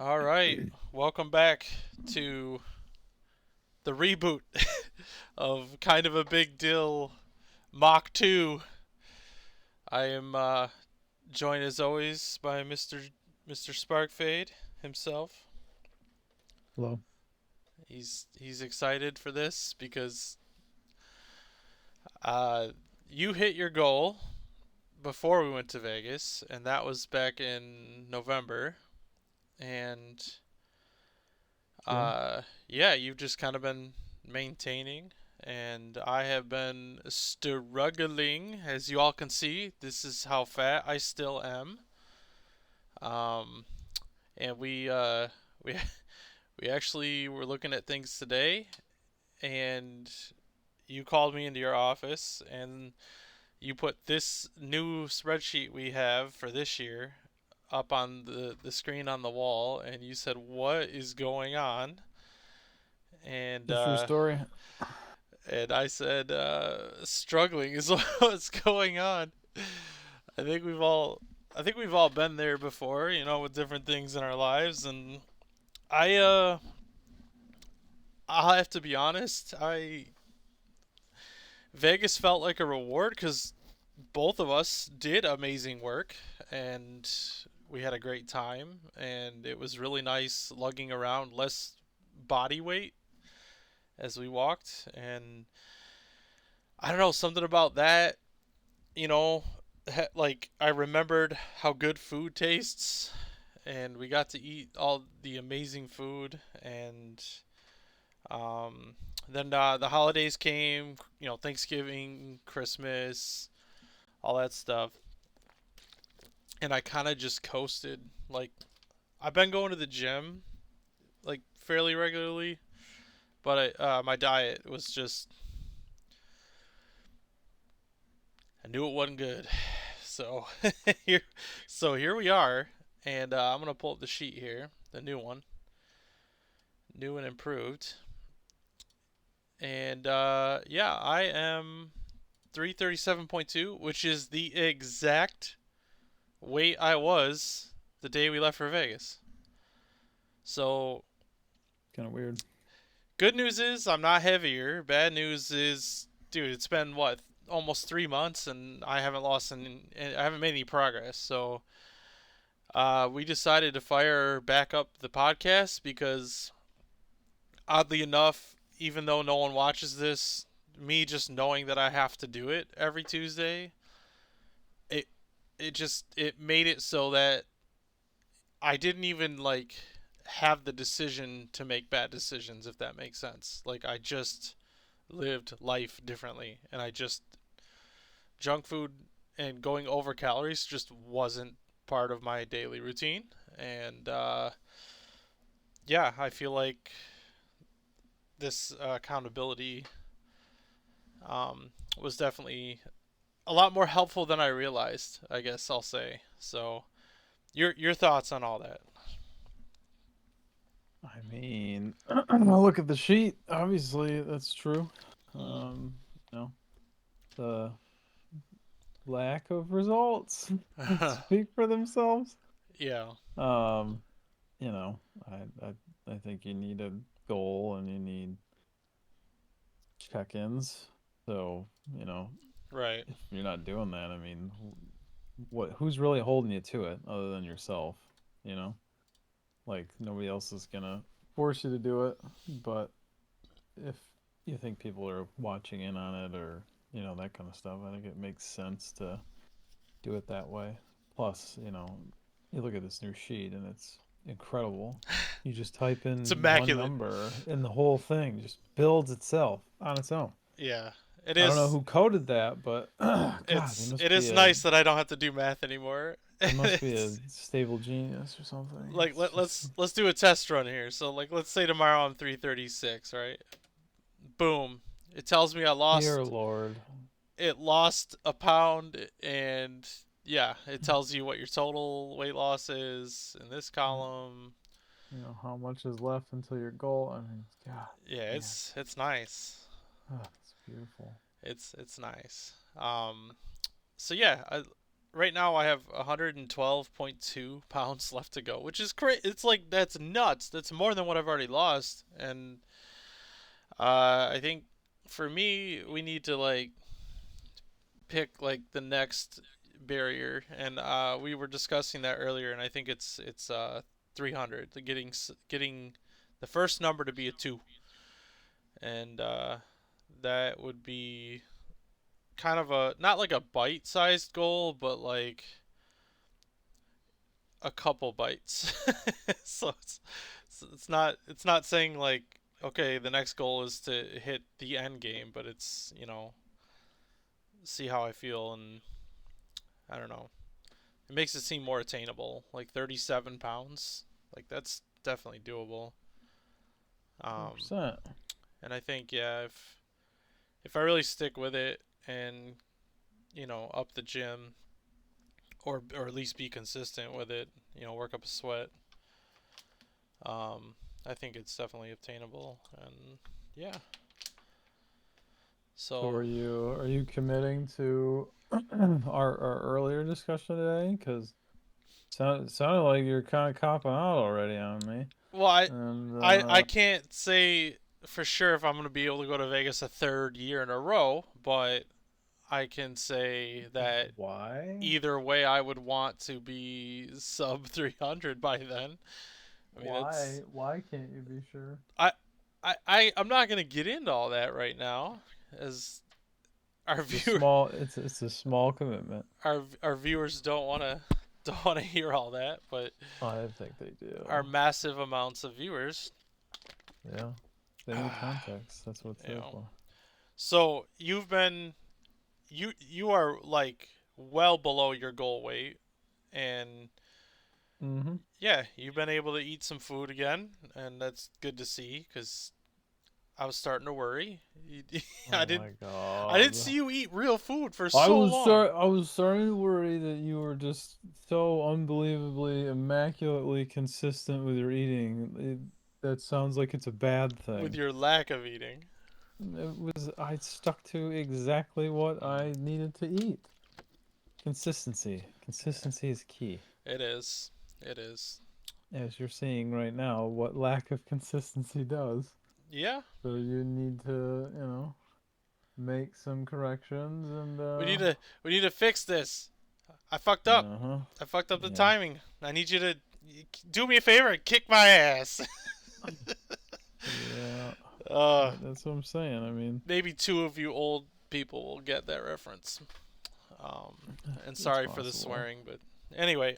All right, welcome back to the reboot of kind of a big deal Mach 2. I am joined as always by Mr. Sparkfade himself. Hello. He's excited for this because uh, you hit your goal before we went to Vegas, and that was back in November. And True. yeah, you've just kind of been maintaining, and I have been struggling. As you all can see, this is how fat I still am. Um, and we we actually were looking at things today, and you called me into your office, and you put this new spreadsheet we have for this year up on the screen on the wall, and you said, "What is going on?" And The true story. and I said, struggling is what's going on. I think we've all, I think we've all been there before, with different things in our lives. And I, uh, I'll have to be honest. Vegas felt like a reward because both of us did amazing work, and we had a great time, and it was really nice lugging around less body weight as we walked. And I don't know, something about that, you know, like I remembered how good food tastes, and we got to eat all the amazing food, and um, then the holidays came, Thanksgiving, Christmas, all that stuff, and I kind of just coasted. Like I've been going to the gym like fairly regularly, but my diet was just I knew it wasn't good. So here, so here we are, and I'm gonna pull up the sheet here, the new one, new and improved, and yeah, I am 337.2, which is the exact weight I was the day we left for Vegas. So Kind of weird. good news is I'm not heavier. Bad news is, dude, it's been what almost 3 months, and I haven't lost any, I haven't made any progress. So we decided to fire back up the podcast because oddly enough, even though no one watches this, me just knowing that I have to do it every Tuesday, it it made it so that I didn't even like have the decision to make bad decisions, if that makes sense. Like I just lived life differently, and I just junk food and going over calories just wasn't part of my daily routine. And yeah, I feel like this accountability was definitely a lot more helpful than I realized, I guess I'll say. So, your thoughts on all that? I mean, I'll look at the sheet. Obviously, that's true. Mm, Um, no, the lack of results speak for themselves. yeah, Um, you know, I I I think you need a goal and you need check-ins. So, right, if you're not doing that, I mean, who's really holding you to it other than yourself, you know? Like nobody else is gonna force you to do it, but if you think people are watching in on it or that kind of stuff, I think it makes sense to do it that way. Plus, you look at this new sheet and it's incredible. You just type it's in one immaculate. number and the whole thing just builds itself on its own. Yeah, it I don't know is. who coded that, but God, they It must be is a nice that I don't have to do math anymore. they must be a It's stable genius or something. like It's just let's do a test run here. So like let's say tomorrow I'm 336, right? Boom. It tells me dear Lord. it lost a pound, and yeah, it tells you what your total weight loss is in this column. How much is left until your goal. I mean, God, Yeah, man, it's nice. oh, it's beautiful. It's nice. So yeah, right now I have 112.2 pounds left to go, which is crazy. It's like that's nuts. That's more than what I've already lost, and I think for me we need to like pick like the next barrier, and we were discussing that earlier, and I think it's 300. Getting the first number to be a two, and that would be kind of a not like a bite-sized goal, but like a couple bites. So it's not saying like okay the next goal is to hit the end game, but it's see how I feel, and I don't know. It makes it seem more attainable. Like 37 pounds, like that's definitely doable. Um, 100%. and I think yeah, if I really stick with it and up the gym or at least be consistent with it, work up a sweat. Um, I think it's definitely obtainable, and yeah. So So are you committing to our earlier discussion today? Because sounded like you're kind of copping out already on me. well, I And I I can't say for sure if I'm gonna be able to go to Vegas a third year in a row, but I can say that why? either way, I would want to be sub 300 by then. I mean, it's Why can't you be sure? I I'm not gonna get into all that right now, as our viewer It's a small commitment. our viewers don't want to hear all that, but I think they our do. massive amounts of viewers, Yeah. They need context. That's what it's you there know. for. So you are like well below your goal weight, and Mm-hmm. yeah, you've been able to eat some food again, and that's good to see because I was starting to worry. I Oh didn't my I didn't God. see you eat real food for so long I was starting to worry that you were just so unbelievably immaculately consistent with your eating. That sounds like it's a bad with thing. your lack of eating. I stuck to exactly what Mm, I needed to eat. Consistency. Consistency is key. it is. It is. As you're seeing right now, what lack of consistency does. Yeah, So you need to, make some corrections and we need to fix this. I fucked up. uh-huh. I fucked up the Yeah. timing. I need you to do me a favor and kick my ass. Yeah. uh, That's what I'm saying. I mean, maybe two of you old people will get that reference. And it's sorry for the possible. swearing, but anyway.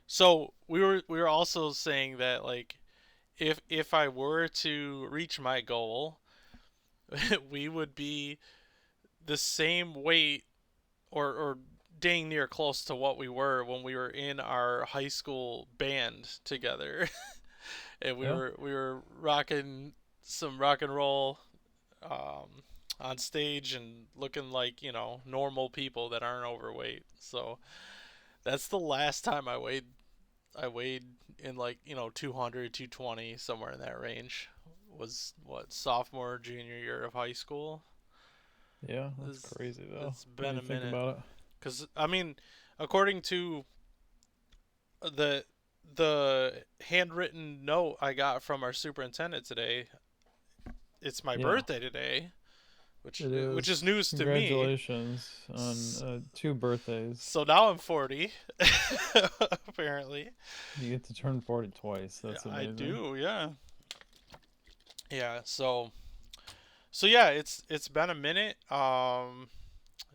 So we were also saying that like if I were to reach my goal, we would be the same weight or dang near close to what we were when we were in our high school band together. And we Yeah. were we were rocking some rock and roll um, on stage and looking like normal people that aren't overweight. So that's the last time I weighed in like 200 220 somewhere in that range. Was what, sophomore junior year of high school. Yeah, that's it's, crazy though. it's When been you a think minute, about it. because I mean according to the the handwritten note I got from our superintendent today, it's my Yeah, birthday today, which it which is is. news to me. Congratulations on two birthdays. So now I'm 40, apparently. You get to turn 40 twice. Yeah, That's I amazing. do, yeah. Yeah, so yeah, it's been a minute.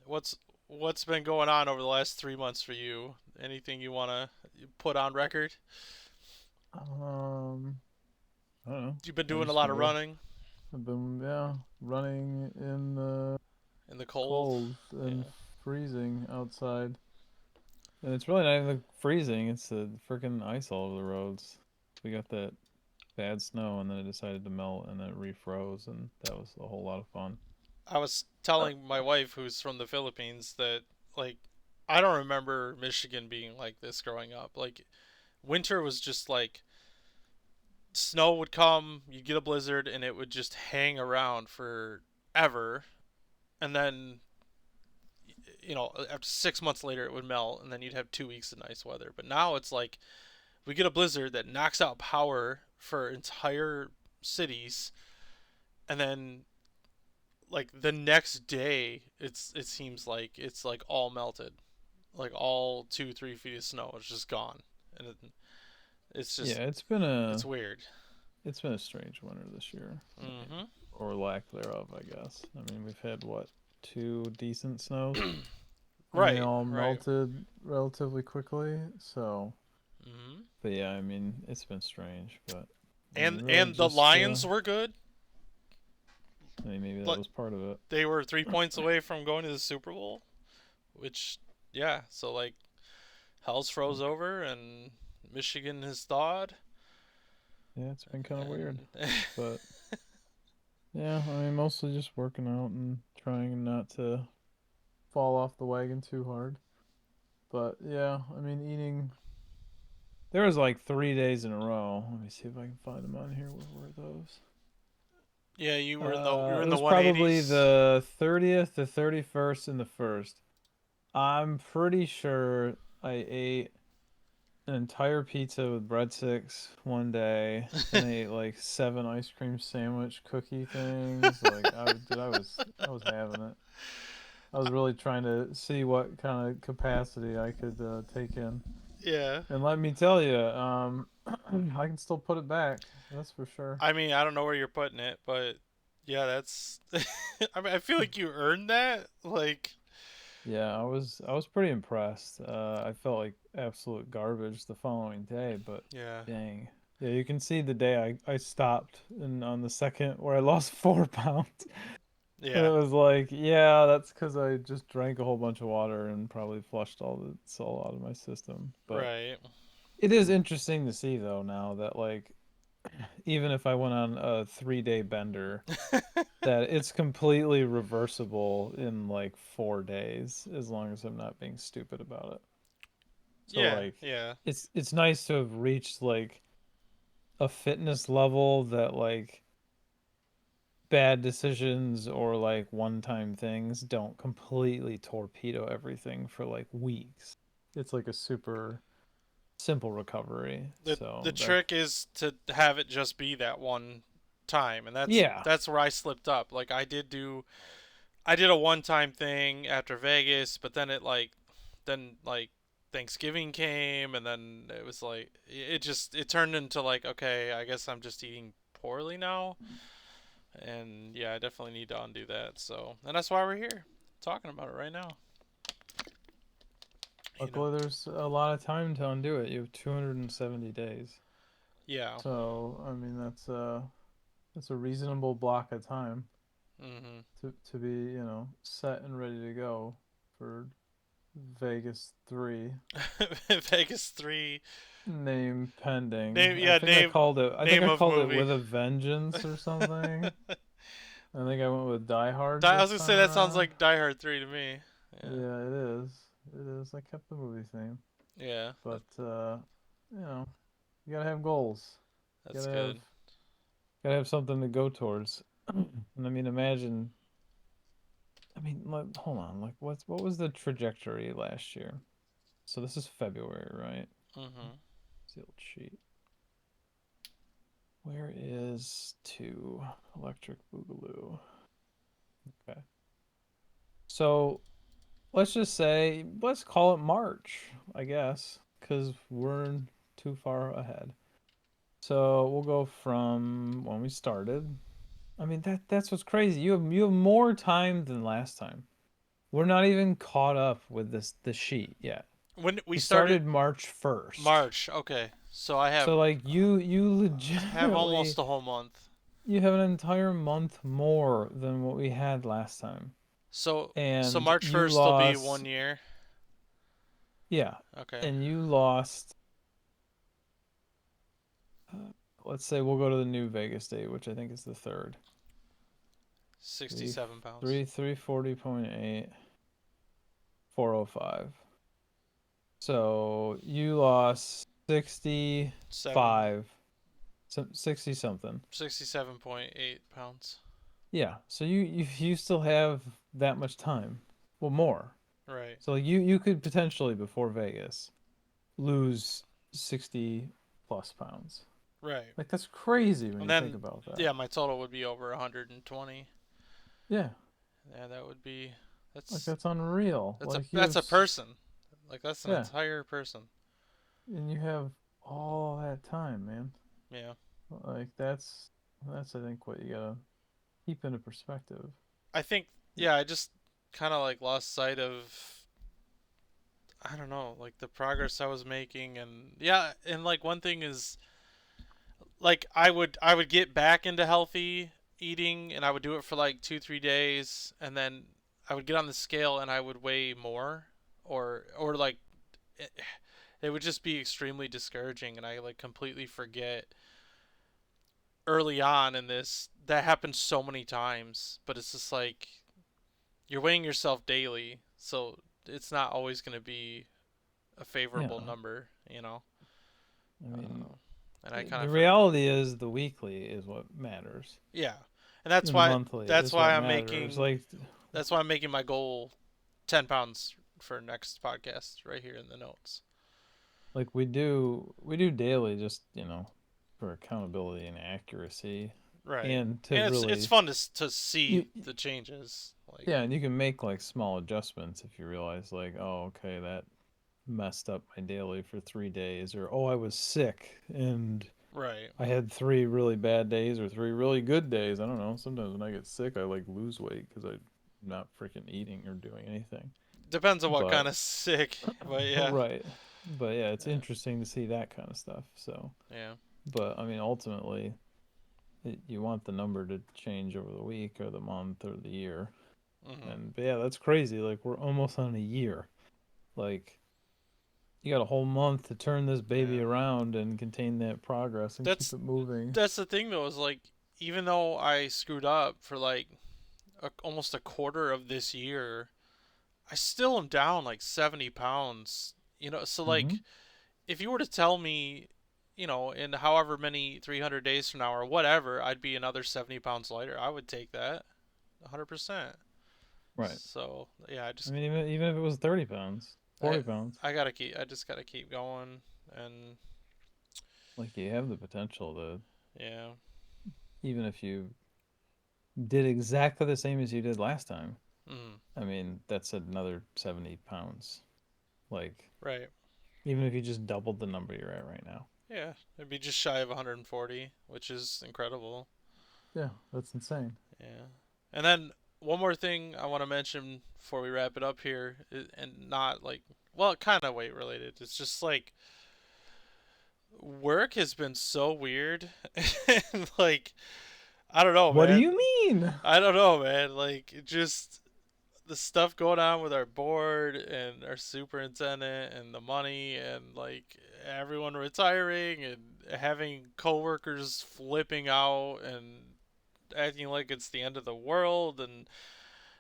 What's what's been going on over the last 3 months for you? Anything you want to put on record? Um, I don't know. You've been I doing a just lot of been running I've been running in the in the cold. cold and Yeah. freezing outside. And it's really not even freezing, it's the freaking ice all over the roads. We got that bad snow and then it decided to melt and then it refroze and that was a whole lot of fun. I was telling my wife, who's from the Philippines, that like I don't remember Michigan being like this growing up. Like winter was just like snow would come, you'd get a blizzard, and it would just hang around forever. And then after 6 months later it would melt, and then you'd have 2 weeks of nice weather. But now it's like we get a blizzard that knocks out power for entire cities, and then like the next day, it seems like it's like all melted, like all 2 3 feet of snow is just gone, and it's Yeah, just it's weird. it's been a strange winter this year. I mean, Hmm. or lack thereof, I guess. I mean, we've had what, two decent snows, and they Right, all right. melted relatively quickly. So, Hmm. but yeah, I mean, it's been strange, but I mean, and really and the just Lions were good. I mean, maybe that But was part of it. they were 3 points away from going to the Super Bowl, which, yeah. So like hell's froze over and Michigan has thawed, Yeah, it's been kind of weird, and but yeah, I mean, mostly just working out and trying not to fall off the wagon too hard. But yeah, I mean, eating. There was like 3 days in a row. Let me see if I can find them on here. What were those? yeah, you were It in the was probably 180s. the 30th, the 31st, and the 1st. I'm pretty sure I ate an entire pizza with breadsticks one day. Then I ate like seven ice cream sandwich cookie things. Like I was having it. I was really trying to see what kind of capacity I could take in. Yeah. And let me tell you, I can still put it back. That's for sure. I mean, I don't know where you're putting it, but yeah, that's. I mean, I feel like you earned that. Like, Yeah, I was pretty impressed. I felt like absolute garbage the following day, but yeah, dang. Yeah, you can see the day I stopped and on the second where I lost 4 pounds. And it yeah, was like, yeah, that's because I just drank a whole bunch of water and probably flushed all the salt out of my system. But right. it is interesting to see though now that like even if I went on a 3 day bender, that it's completely reversible in like 4 days as long as I'm not being stupid about it. So Yeah, like yeah. it's nice to have reached like a fitness level that like bad decisions or like one-time things don't completely torpedo everything for like weeks. It's like a super simple recovery. The So that trick is to have it just be that one time, and that's yeah, that's where I slipped up. Like I did a one time thing after Vegas, but then like Thanksgiving came, and then it was like it turned into like, okay, I guess I'm just eating poorly now, and yeah, I definitely need to undo that. So, and that's why we're here talking about it right now. You know, luckily there's a lot of time to undo it. You have 270 days. yeah. So, I mean that's a reasonable block of time Mhm. to be, set and ready to go for Vegas 3. Vegas 3. Name pending. Name, yeah, I think name I of called it movie. With a Vengeance or something. I think I went with Die Hard I was this gonna time say that sounds around. like Die Hard 3 to me. Yeah, Yeah, it is. It is. I kept the movie theme. yeah, But you know, you gotta have goals. that's Gotta have good. gotta have something to go towards. And I mean imagine like hold on, like what was the trajectory last year? So this is February, right? Mhm. It's the old sheet. Where is to Electric Boogaloo? Okay. So let's call it March, I guess, because we're too far ahead. So we'll go from when we started. I mean that's what's crazy. You have more time than last time. We're not even caught up with the sheet yet. When we We started started March 1st. March, okay. So I have So like you have almost legitimately a whole month. you have an entire month more than what we had last time. So And March you 1st will be lost 1 year. yeah, Okay. and you lost uh, let's say we'll go to the new Vegas date, which I think is the third. Three 67 pounds. three 340.8 405. So you lost 7 65 60 something. 67.8 pounds. Yeah. So you still have that much time. Well, more. Right. So you could potentially before Vegas lose 60 plus pounds. Right. Like that's crazy when And you think then, about that. yeah, my total would be over 120. Yeah, Yeah, that would be. like That's that's unreal. that's a Like you that's have a person. Like that's an yeah, entire person. and you have all that time, man. Yeah. Like that's I think what you gotta keep into perspective. I think. Yeah, I just kind of like lost sight of. I don't know, like the progress I was making, and yeah, and like one thing is like I would get back into healthy eating, and I would do it for like 2 3 days, and then I would get on the scale and I would weigh more, or like it, it would just be extremely discouraging, and I like completely forget early on in this that happened so many times, but it's just like you're weighing yourself daily, so it's not always going to be a favorable Yeah, number, you know. I mean And I kind the of reality is the weekly is what matters, yeah, and that's and the why monthly that's is why what I'm matters. making Like that's why I'm making my goal 10 pounds for next podcast right here in the notes. we do daily, just for accountability and accuracy, Right, and to and it's really fun to see you the changes. Like yeah, and you can make like small adjustments if you realize like, oh, okay, that messed up my daily for 3 days, or oh, I was sick and right, I had 3 really bad days or 3 really good days. I don't know. Sometimes when I get sick, I like lose weight because I'm not freaking eating or doing anything. depends on what kind But of sick, but yeah, right, but yeah, it's yeah, interesting to see that kind of stuff. So, yeah. but I mean, ultimately, you want the number to change over the week or the month or the year. Hmm. And but yeah, that's crazy. Like we're almost on a year. Like you got a whole month to turn this baby Yeah, around and contain that progress and keep that's it moving. that's the thing though, is like even though I screwed up for like almost a quarter of this year, I still am down like 70 pounds. You know, so Mm-hmm. like if you were to tell me, in however many 300 days from now or whatever, I'd be another 70 pounds lighter, I would take that 100%. Right. So, yeah, I mean, even if it was 30 pounds, I, 40 pounds, I just gotta keep going. And like you have the potential to, yeah, even if you did exactly the same as you did last time, mm, I mean, that's another 70 pounds. Like, right. even if you just doubled the number you're at right now. Yeah, it'd be just shy of 140, which is incredible. Yeah, that's insane. Yeah. And then one more thing I want to mention before we wrap it up here, and not like, well, kind of weight related. It's just like work has been so weird. And like, I don't know, What do man. you mean? I don't know, man. Like, just the stuff going on with our board and our superintendent and the money and like everyone retiring and having coworkers flipping out and acting like it's the end of the world, and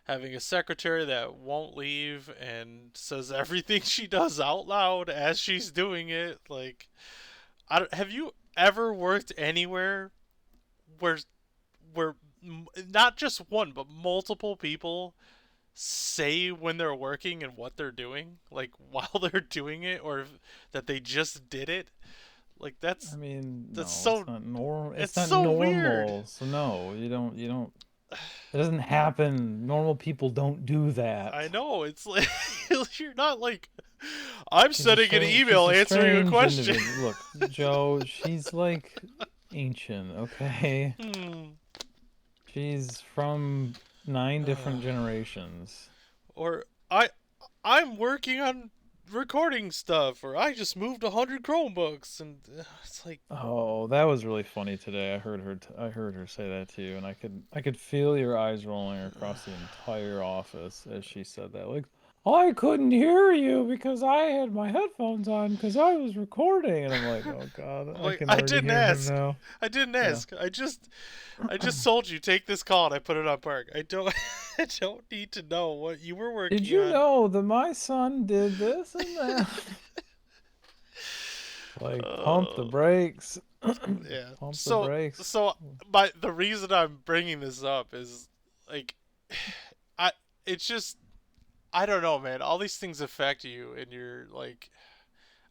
having a secretary that won't leave and says everything she does out loud as she's doing it. Like, have you ever worked anywhere where where not just one but multiple people say when they're working and what they're doing, like while they're doing it, or that they just did it? Like I mean, that's no, it's so not normal. It's it's not so weird. normal. So no, you don't. It doesn't happen. Normal people don't do I that. know, it's like you're not like I'm She's a sending an strange. She's email a answering a strange question. individual. Look, Joe. She's like ancient. Okay, Hmm. she's from 9 different generations. Or I'm working on recording stuff, or I just moved 100 Chromebooks, and it's like, Oh, that was really funny today. I heard her say that to you, and I could feel your eyes rolling across the entire office as she said that. Like, I couldn't hear you because I had my headphones on because I was recording, and I'm like, oh God, I'm I like, can I already didn't hear him ask. now. I didn't Yeah. ask. I just told you take this call, and I put it on park. I don't I don't need to know what you were Did working you on. know that my son did this and that? Like, pump the Uh, brakes. yeah. Pump the So brakes. so my the reason I'm bringing this up is like I it's just I don't know, man. All these things affect you, and you're like,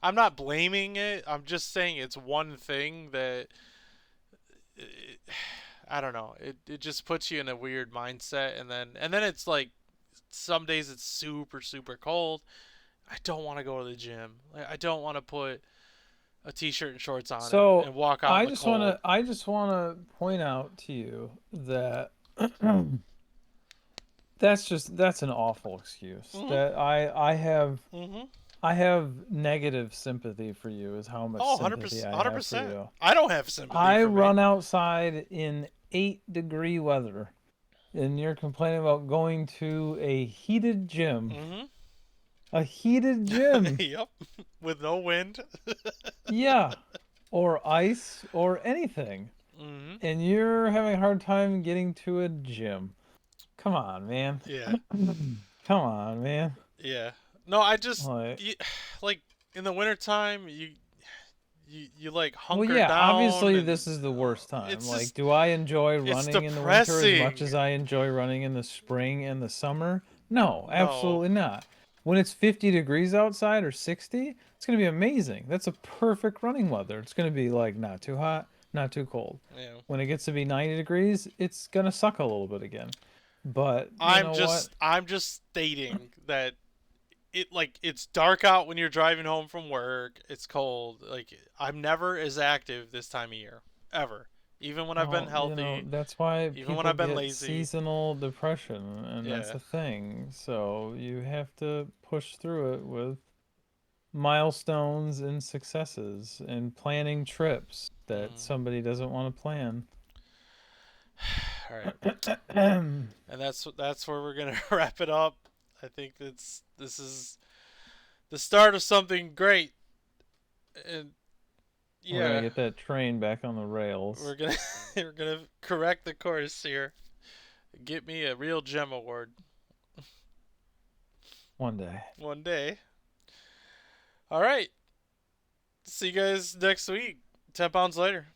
I'm not blaming it. I'm just saying it's one thing that it, I don't know. It just puts you in a weird mindset, and then it's like some days it's super super cold. I don't want to go to the gym. I don't want to put a t-shirt and shorts on So and walk out in I the just want cold. to I just want to point out to you that that's an awful excuse. Mhm. That Mhm. I have negative sympathy for you is how much Oh, sympathy 100%. I have for 100%. you. I don't have sympathy I for me. run outside in 8-degree weather and you're complaining about going to a heated gym. Mhm. A heated gym. Yep. With no wind. Yeah. Or ice or anything. Mhm. And you're having a hard time getting to a gym. Come on, man. Yeah. Come on, man. Yeah. No, I just Like, like in the wintertime you like well, hunker yeah, down obviously and this is the worst time. it's Like, just do I enjoy it's running in the winter as much depressing. as I enjoy running in the spring and the summer? No, No. absolutely not. When it's 50 degrees outside or 60, it's going to be amazing. That's a perfect running weather. It's going to be like not too hot, not too cold. Yeah. When it gets to be 90 degrees, it's going to suck a little bit again. But you I'm know what? just I'm just stating that it's dark out when you're driving home from work. It's cold. Like I'm never as active this time of year ever. Even when I've been Well, you know, healthy, that's why even when people I've been get lazy. seasonal depression, and that's Yeah. a thing. So you have to push through it with milestones and successes and planning trips that Mm. somebody doesn't want to plan. All right. And that's where we're gonna wrap it up. I think this is the start of something great, and We're gonna yeah, get that train back on the we're rails gonna we're gonna correct the course here. Get me a real gem award one day. one day. All right, see you guys next week. 10 pounds later.